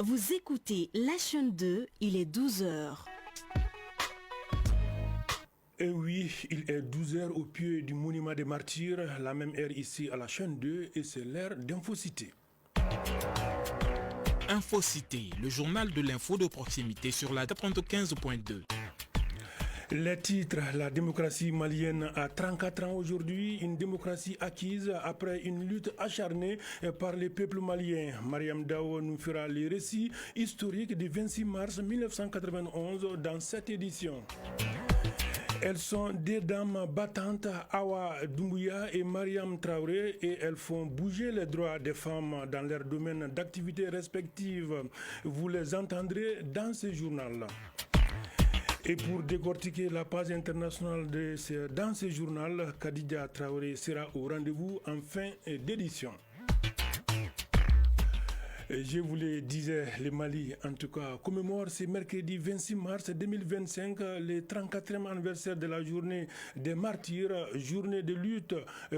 Vous écoutez la chaîne 2, il est 12h. Et oui, il est 12h au pied du monument des martyrs, la même heure ici à la chaîne 2 et c'est l'heure d'Infocité. Infocité, le journal de l'info de proximité sur la 95.2. Les titres, la démocratie malienne a 34 ans aujourd'hui, une démocratie acquise après une lutte acharnée par les peuples maliens. Mariam Dao nous fera les récits historiques du 26 mars 1991 dans cette édition. Elles sont des dames battantes, Awa Doumbouya et Mariam Traoré, et elles font bouger les droits des femmes dans leurs domaines d'activité respectifs. Vous les entendrez dans ce journal. Et pour décortiquer la page internationale dans ce journal, Khadija Traoré sera au rendez-vous en fin d'édition. Je vous le disais, le Mali, en tout cas, commémore ce mercredi 26 mars 2025 le 34e anniversaire de la journée des martyrs, journée de lutte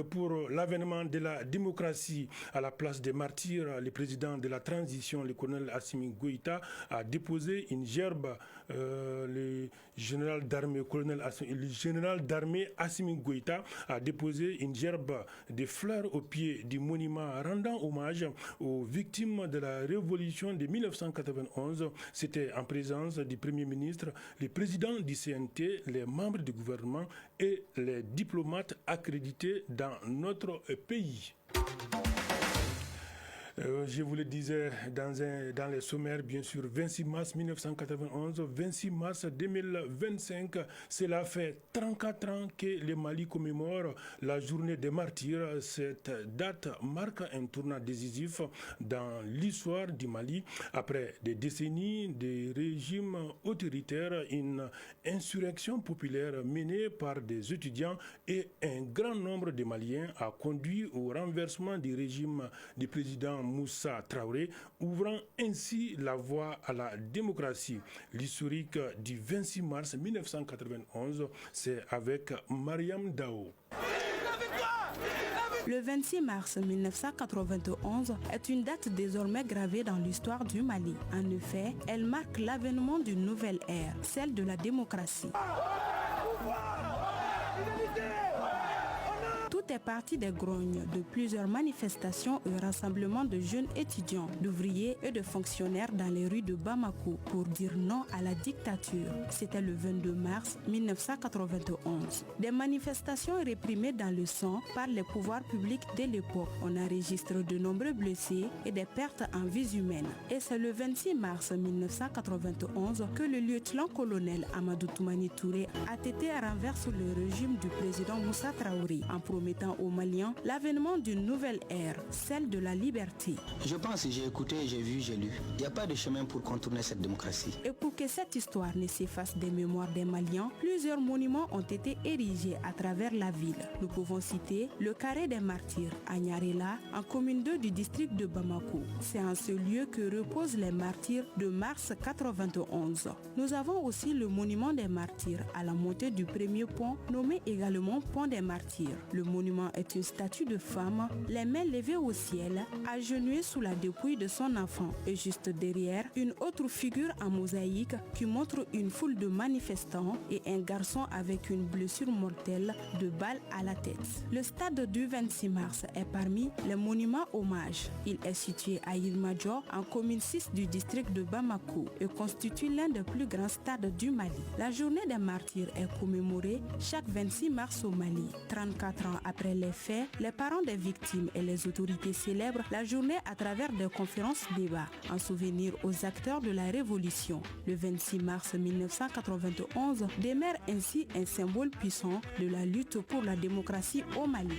pour l'avènement de la démocratie. À la place des martyrs, le président de la transition, le colonel Assimi Goïta, a déposé une gerbe. Le général d'armée Assimi Goïta a déposé une gerbe de fleurs au pied du monument rendant hommage aux victimes de la révolution de 1991. C'était en présence du Premier ministre, le président du CNT, les membres du gouvernement et les diplomates accrédités dans notre pays. Je vous le disais dans les sommaires, bien sûr, 26 mars 1991, 26 mars 2025, cela fait 34 ans que le Mali commémore la journée des martyrs. Cette date marque un tournant décisif dans l'histoire du Mali. Après des décennies de régimes autoritaires, une insurrection populaire menée par des étudiants et un grand nombre de Maliens a conduit au renversement du régime du président Moussa Traoré, ouvrant ainsi la voie à la démocratie. L'historique du 26 mars 1991, c'est avec Mariam Dao. Le 26 mars 1991 est une date désormais gravée dans l'histoire du Mali. En effet, elle marque l'avènement d'une nouvelle ère, celle de la démocratie. Tout est parti des grognes de plusieurs manifestations et rassemblements de jeunes étudiants, d'ouvriers et de fonctionnaires dans les rues de Bamako pour dire non à la dictature. C'était le 22 mars 1991. Des manifestations réprimées dans le sang par les pouvoirs publics de l'époque. On enregistre de nombreux blessés et des pertes en vies humaines. Et c'est le 26 mars 1991 que le lieutenant-colonel Amadou Toumani Touré a été renversé sous le régime du président Moussa Traoré en promettant aux Maliens l'avènement d'une nouvelle ère, celle de la liberté. Je pense, j'ai écouté, j'ai vu, j'ai lu. Il n'y a pas de chemin pour contourner cette démocratie. Et pour que cette histoire ne s'efface des mémoires des Maliens, plusieurs monuments ont été érigés à travers la ville. Nous pouvons citer le carré des martyrs à Nyarela, en commune 2 du district de Bamako. C'est en ce lieu que reposent les martyrs de mars 91. Nous avons aussi le monument des martyrs à la montée du premier pont, nommé également pont des martyrs. Le monument est une statue de femme, les mains levées au ciel, agenouillée sous la dépouille de son enfant. Et juste derrière, une autre figure en mosaïque qui montre une foule de manifestants et un garçon avec une blessure mortelle de balle à la tête. Le stade du 26 mars est parmi les monuments hommages. Il est situé à Ilmadjo, en commune 6 du district de Bamako et constitue l'un des plus grands stades du Mali. La journée des martyrs est commémorée chaque 26 mars au Mali. 34 ans après les faits, les parents des victimes et les autorités célèbrent la journée à travers des conférences-débats en souvenir aux acteurs de la Révolution. Le 26 mars 1991 demeure ainsi un symbole puissant de la lutte pour la démocratie au Mali.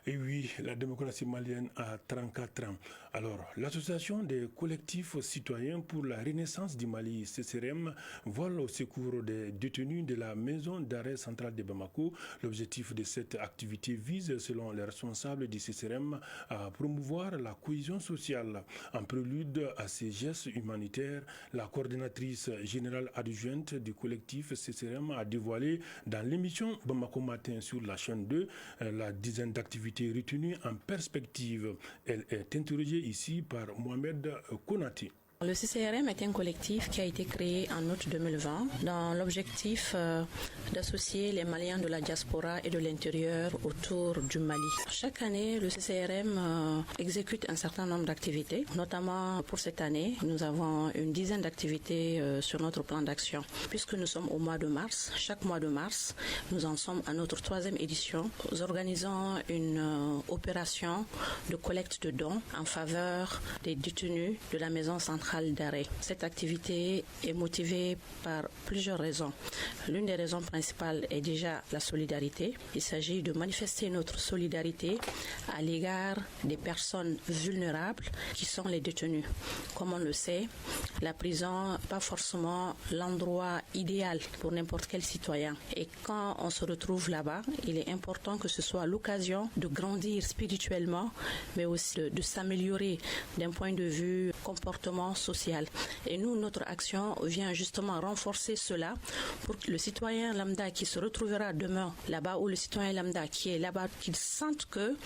Et oui, la démocratie malienne a 34 ans. Alors, l'association des collectifs citoyens pour la renaissance du Mali, CCRM, vole au secours des détenus de la maison d'arrêt centrale de Bamako. L'objectif de cette activité vise, selon les responsables du CCRM, à promouvoir la cohésion sociale. En prélude à ces gestes humanitaires, la coordinatrice générale adjointe du collectif CCRM a dévoilé dans l'émission Bamako Matin sur la chaîne 2 la dizaine d'activités retenues en perspective. Elle est interrogée ici par Mohamed Konaté. Le CCRM est un collectif qui a été créé en août 2020 dans l'objectif d'associer les Maliens de la diaspora et de l'intérieur autour du Mali. Chaque année, le CCRM exécute un certain nombre d'activités. Notamment pour cette année, nous avons une dizaine d'activités sur notre plan d'action. Puisque nous sommes au mois de mars, chaque mois de mars, nous en sommes à notre 3e édition. Nous organisons une opération de collecte de dons en faveur des détenus de la maison centrale d'arrêt. Cette activité est motivée par plusieurs raisons. L'une des raisons principales est déjà la solidarité. Il s'agit de manifester notre solidarité à l'égard des personnes vulnérables qui sont les détenus. Comme on le sait, la prison n'est pas forcément l'endroit idéal pour n'importe quel citoyen. Et quand on se retrouve là-bas, il est important que ce soit l'occasion de grandir spirituellement, mais aussi de s'améliorer d'un point de vue comportement social. Et nous, notre action vient justement renforcer cela pour que le citoyen lambda qui se retrouvera demain là-bas ou le citoyen lambda qui est là-bas, qu'il sente qu'il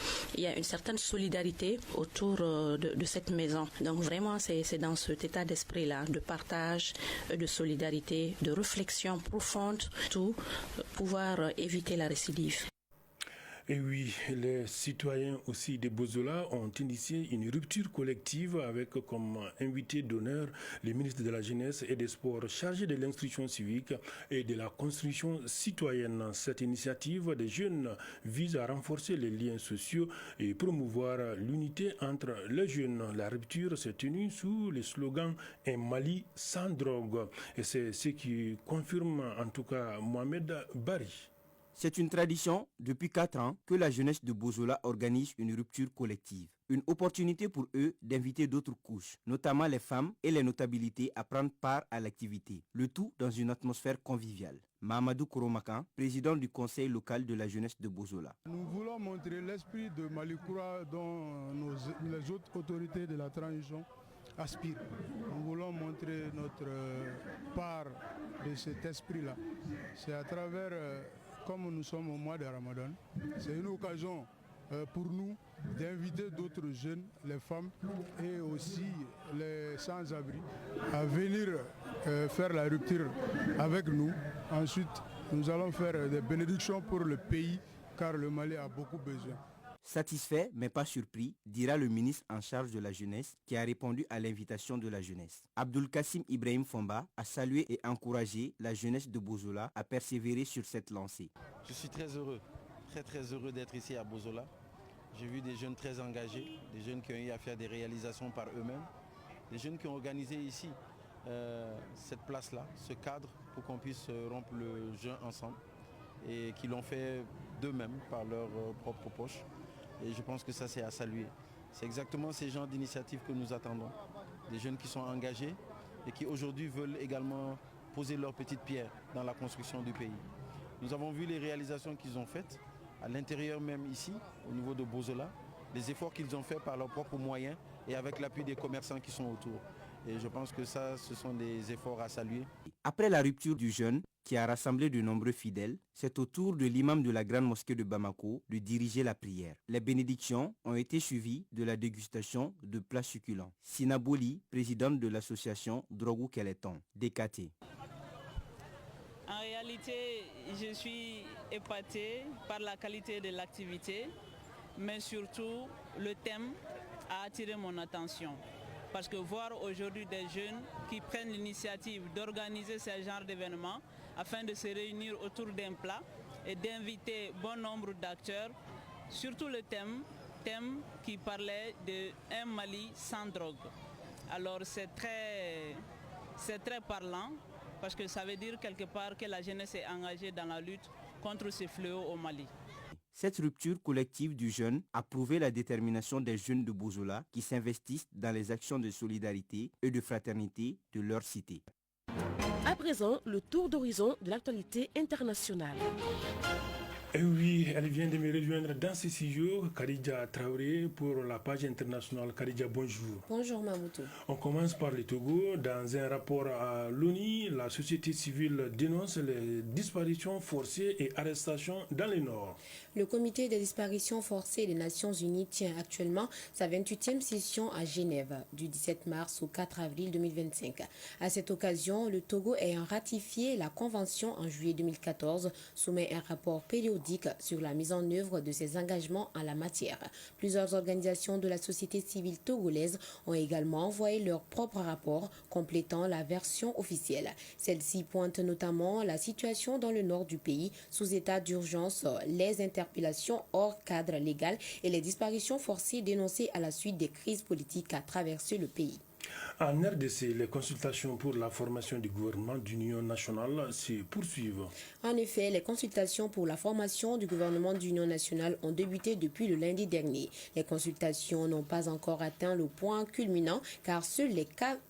y a une certaine solidarité autour de cette maison. Donc vraiment, c'est dans cet état d'esprit-là, de partage, de solidarité, de réflexion profonde, tout pouvoir éviter la récidive. Et oui, les citoyens aussi de Bozola ont initié une rupture collective avec comme invité d'honneur le ministre de la Jeunesse et des Sports chargé de l'instruction civique et de la construction citoyenne. Cette initiative des jeunes vise à renforcer les liens sociaux et promouvoir l'unité entre les jeunes. La rupture s'est tenue sous le slogan « Un Mali sans drogue ». Et c'est ce qui confirme en tout cas Mohamed Bari. C'est une tradition depuis 4 ans que la jeunesse de Bozola organise une rupture collective. Une opportunité pour eux d'inviter d'autres couches, notamment les femmes et les notabilités à prendre part à l'activité. Le tout dans une atmosphère conviviale. Mahamadou Koromakan, président du conseil local de la jeunesse de Bozola. Nous voulons montrer l'esprit de Malikoura dont les autres autorités de la transition aspirent. Nous voulons montrer notre part de cet esprit-là. C'est à travers... Comme nous sommes au mois de Ramadan, c'est une occasion pour nous d'inviter d'autres jeunes, les femmes et aussi les sans-abri à venir faire la rupture avec nous. Ensuite, nous allons faire des bénédictions pour le pays car le Mali a beaucoup besoin. Satisfait mais pas surpris, dira le ministre en charge de la jeunesse qui a répondu à l'invitation de la jeunesse. Abdul Kassim Ibrahim Fomba a salué et encouragé la jeunesse de Bozola à persévérer sur cette lancée. Je suis très heureux d'être ici à Bozola. J'ai vu des jeunes très engagés, des jeunes qui ont eu à faire des réalisations par eux-mêmes, des jeunes qui ont organisé ici cette place-là, ce cadre pour qu'on puisse rompre le jeûne ensemble et qui l'ont fait d'eux-mêmes par leur propre poche. Et je pense que ça, c'est à saluer. C'est exactement ces genres d'initiatives que nous attendons. Des jeunes qui sont engagés et qui aujourd'hui veulent également poser leur petite pierre dans la construction du pays. Nous avons vu les réalisations qu'ils ont faites à l'intérieur même ici, au niveau de Bozola, les efforts qu'ils ont faits par leurs propres moyens et avec l'appui des commerçants qui sont autour. Et je pense que ça, ce sont des efforts à saluer. Après la rupture du jeûne, qui a rassemblé de nombreux fidèles, c'est au tour de l'imam de la grande mosquée de Bamako de diriger la prière. Les bénédictions ont été suivies de la dégustation de plats succulents. Sinaboli, présidente de l'association Drogou Keleton, DKT. En réalité, je suis épatée par la qualité de l'activité, mais surtout le thème a attiré mon attention. Parce que voir aujourd'hui des jeunes qui prennent l'initiative d'organiser ce genre d'événements afin de se réunir autour d'un plat et d'inviter bon nombre d'acteurs, surtout le thème qui parlait d'un Mali sans drogue. Alors c'est très parlant parce que ça veut dire quelque part que la jeunesse est engagée dans la lutte contre ce fléau au Mali. Cette rupture collective du jeune a prouvé la détermination des jeunes de Bozola qui s'investissent dans les actions de solidarité et de fraternité de leur cité. À présent, le tour d'horizon de l'actualité internationale. Et oui, elle vient de me rejoindre dans ce studio, Khadija Traoré, pour la page internationale. Khadija, bonjour. Bonjour Mamoutou. On commence par le Togo. Dans un rapport à l'ONU, la société civile dénonce les disparitions forcées et arrestations dans le Nord. Le comité des disparitions forcées des Nations Unies tient actuellement sa 28e session à Genève, du 17 mars au 4 avril 2025. À cette occasion, le Togo ayant ratifié la Convention en juillet 2014, soumet un rapport périodique sur la mise en œuvre de ses engagements en la matière. Plusieurs organisations de la société civile togolaise ont également envoyé leur propre rapport complétant la version officielle. Celle-ci pointe notamment la situation dans le nord du pays sous état d'urgence, les interpellations hors cadre légal et les disparitions forcées dénoncées à la suite des crises politiques à traverser le pays. En RDC, les consultations pour la formation du gouvernement d'union nationale se poursuivent. En effet, les consultations pour la formation du gouvernement d'union nationale ont débuté depuis le lundi dernier. Les consultations n'ont pas encore atteint le point culminant car seuls les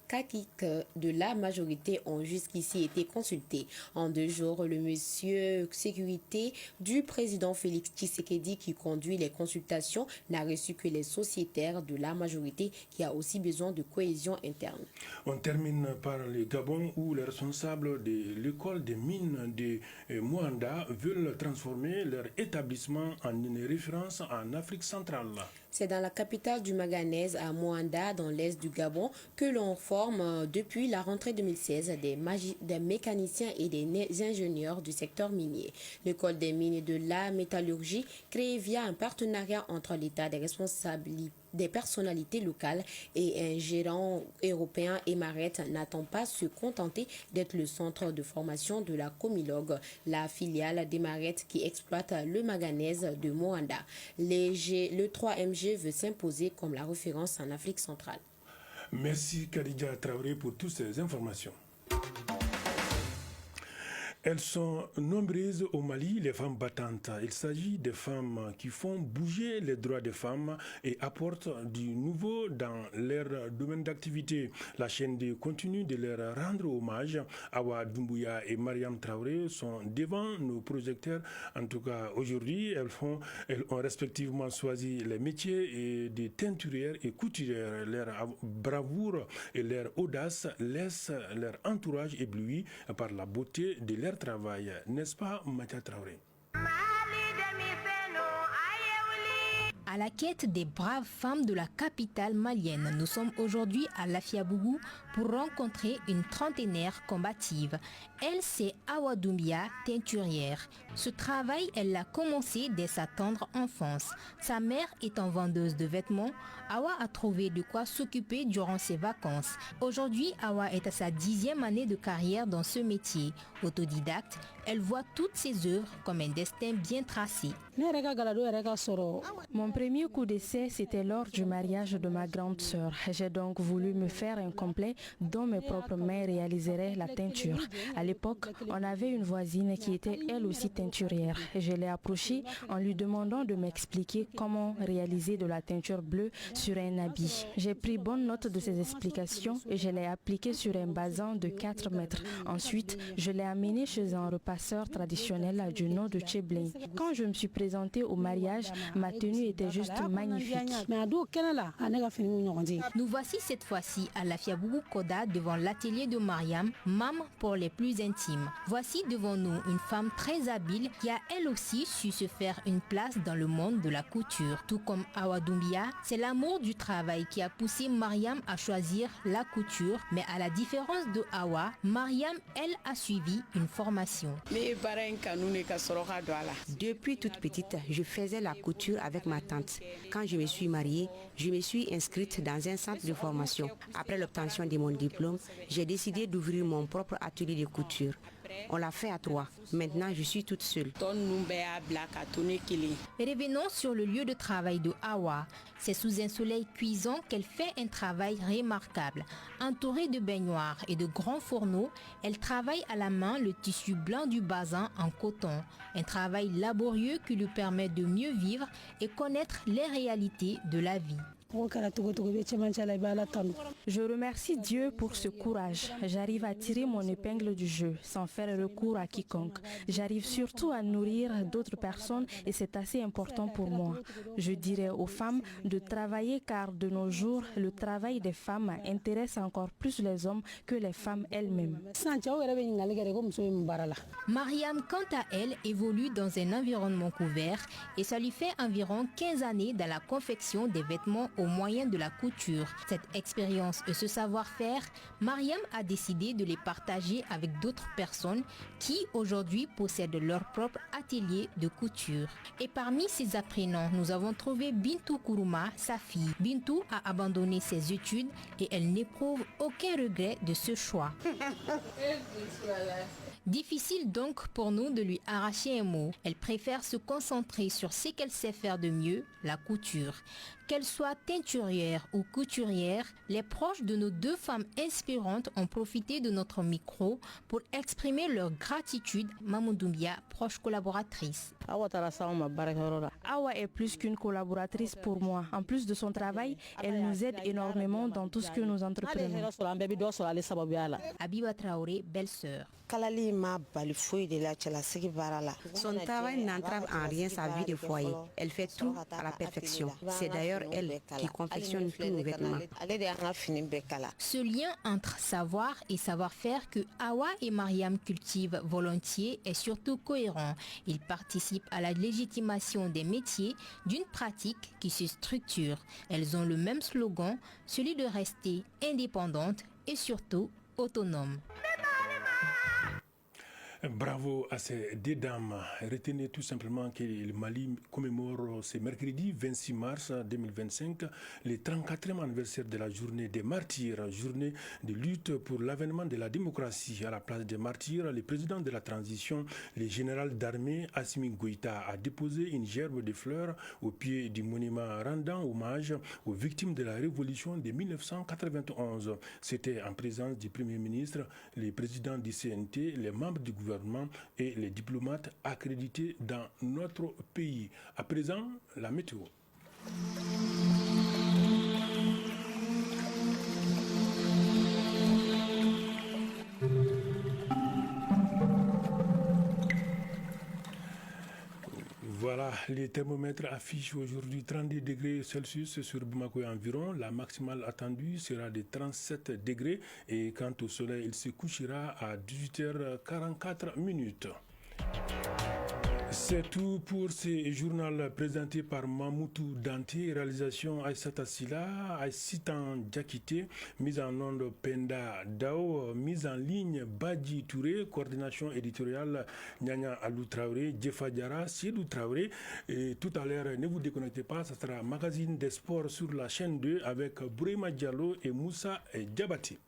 caciques de la majorité ont jusqu'ici été consultés. En 2 jours, le monsieur sécurité du président Félix Tshisekedi qui conduit les consultations n'a reçu que les sociétaires de la majorité qui a aussi besoin de cohésion interne. On termine par le Gabon où les responsables de l'école des mines de Moanda veulent transformer leur établissement en une référence en Afrique centrale. C'est dans la capitale du Maganèse, à Moanda, dans l'est du Gabon, que l'on forme depuis la rentrée 2016 des mécaniciens et des ingénieurs du secteur minier. L'école des mines et de la métallurgie, créée via un partenariat entre l'État, des personnalités locales et un gérant européen Emaret, n'attend pas se contenter d'être le centre de formation de la Comilogue, la filiale d'Emaret qui exploite le manganèse de Moanda. Le 3MG veut s'imposer comme la référence en Afrique centrale. Merci Khadija Traoré pour toutes ces informations. Elles sont nombreuses au Mali, les femmes battantes. Il s'agit des femmes qui font bouger les droits des femmes et apportent du nouveau dans leur domaine d'activité. La chaîne continue de leur rendre hommage. Awa Doumbouya et Mariam Traoré sont devant nos projecteurs. En tout cas, aujourd'hui, elles ont respectivement choisi les métiers de teinturières et couturières. Leur bravoure et leur audace laissent leur entourage ébloui par la beauté de leur travail, n'est-ce pas, Mathia Traoré? À la quête des braves femmes de la capitale malienne, nous sommes aujourd'hui à Lafiabougou pour rencontrer une trentenaire combative. Elle, c'est Awa Doumbia, teinturière. Ce travail, elle l'a commencé dès sa tendre enfance. Sa mère étant vendeuse de vêtements, Awa a trouvé de quoi s'occuper durant ses vacances. Aujourd'hui, Awa est à sa 10e année de carrière dans ce métier. Autodidacte, elle voit toutes ses œuvres comme un destin bien tracé. Mon premier coup d'essai, c'était lors du mariage de ma grande sœur. J'ai donc voulu me faire un complet dont mes propres mains réaliseraient la teinture. À l'époque, on avait une voisine qui était elle aussi teinturière. Je l'ai approchée en lui demandant de m'expliquer comment réaliser de la teinture bleue sur un habit. J'ai pris bonne note de ses explications et je l'ai appliquée sur un bazin de 4 mètres. Ensuite, je l'ai amenée chez un repasseur traditionnel du nom de Tcheblin. Quand je me suis présentée au mariage, ma tenue était juste magnifique. Nous voici cette fois-ci à Lafiabougou Koda devant l'atelier de Mariam, Mam pour les plus intimes. Voici devant nous une femme très habile qui a elle aussi su se faire une place dans le monde de la couture. Tout comme Awa Doumbia, c'est l'amour du travail qui a poussé Mariam à choisir la couture. Mais à la différence de Awa, Mariam, elle, a suivi une formation. Depuis toute petite, je faisais la couture avec ma tante. Quand je me suis mariée, je me suis inscrite dans un centre de formation. Après l'obtention de mon diplôme, j'ai décidé d'ouvrir mon propre atelier de couture. On l'a fait à 3. Maintenant, je suis toute seule. Revenons sur le lieu de travail de Awa. C'est sous un soleil cuisant qu'elle fait un travail remarquable. Entourée de baignoires et de grands fourneaux, elle travaille à la main le tissu blanc du bazin en coton. Un travail laborieux qui lui permet de mieux vivre et connaître les réalités de la vie. Je remercie Dieu pour ce courage. J'arrive à tirer mon épingle du jeu sans faire recours à quiconque. J'arrive surtout à nourrir d'autres personnes et c'est assez important pour moi. Je dirais aux femmes de travailler car de nos jours, le travail des femmes intéresse encore plus les hommes que les femmes elles-mêmes. Mariam, quant à elle, évolue dans un environnement couvert et ça lui fait environ 15 années dans la confection des vêtements au moyen de la couture. Cette expérience et ce savoir-faire, Mariam a décidé de les partager avec d'autres personnes qui aujourd'hui possèdent leur propre atelier de couture. Et parmi ces apprenants, nous avons trouvé Bintou Kourouma, sa fille. Bintou a abandonné ses études et elle n'éprouve aucun regret de ce choix. Difficile donc pour nous de lui arracher un mot. Elle préfère se concentrer sur ce qu'elle sait faire de mieux, la couture. Qu'elle soit teinturière ou couturière, les proches de nos deux femmes inspirantes ont profité de notre micro pour exprimer leur gratitude. Mamoudoubia, proche collaboratrice. Awa est plus qu'une collaboratrice pour moi. En plus de son travail, elle nous aide énormément dans tout ce que nous entreprenons. Abiba Traoré, belle-sœur. Son travail n'entrave en rien sa vie de foyer. Elle fait tout à la perfection. C'est d'ailleurs elle qui confectionne tous nos vêtements. Ce lien entre savoir et savoir-faire que Awa et Mariam cultivent volontiers est surtout cohérent. Ils participent à la légitimation des métiers d'une pratique qui se structure. Elles ont le même slogan, celui de rester indépendantes et surtout autonomes. Bravo à ces deux dames. Retenez tout simplement que le Mali commémore ce mercredi 26 mars 2025 le 34e anniversaire de la journée des martyrs, journée de lutte pour l'avènement de la démocratie. À la place des martyrs, le président de la transition, le général d'armée Assimi Goïta, a déposé une gerbe de fleurs au pied du monument rendant hommage aux victimes de la révolution de 1991. C'était en présence du Premier ministre, le président du CNT, les membres du gouvernement et les diplomates accrédités dans notre pays. À présent, la météo. Voilà, les thermomètres affichent aujourd'hui 32 degrés Celsius sur Bamako et environ. La maximale attendue sera de 37 degrés et quant au soleil, il se couchera à 18h44 minutes. C'est tout pour ce journal présenté par Mamoutou Danté, réalisation Aïssata Silla, Aïssitan Diakité, mise en onde Penda Dao, mise en ligne Badji Touré, coordination éditoriale Nyanya Alou Traoré, Djefa Diara, Siedou Traoré. Et tout à l'heure, ne vous déconnectez pas, ça sera magazine des sports sur la chaîne 2 avec Bourema Diallo et Moussa Diabati.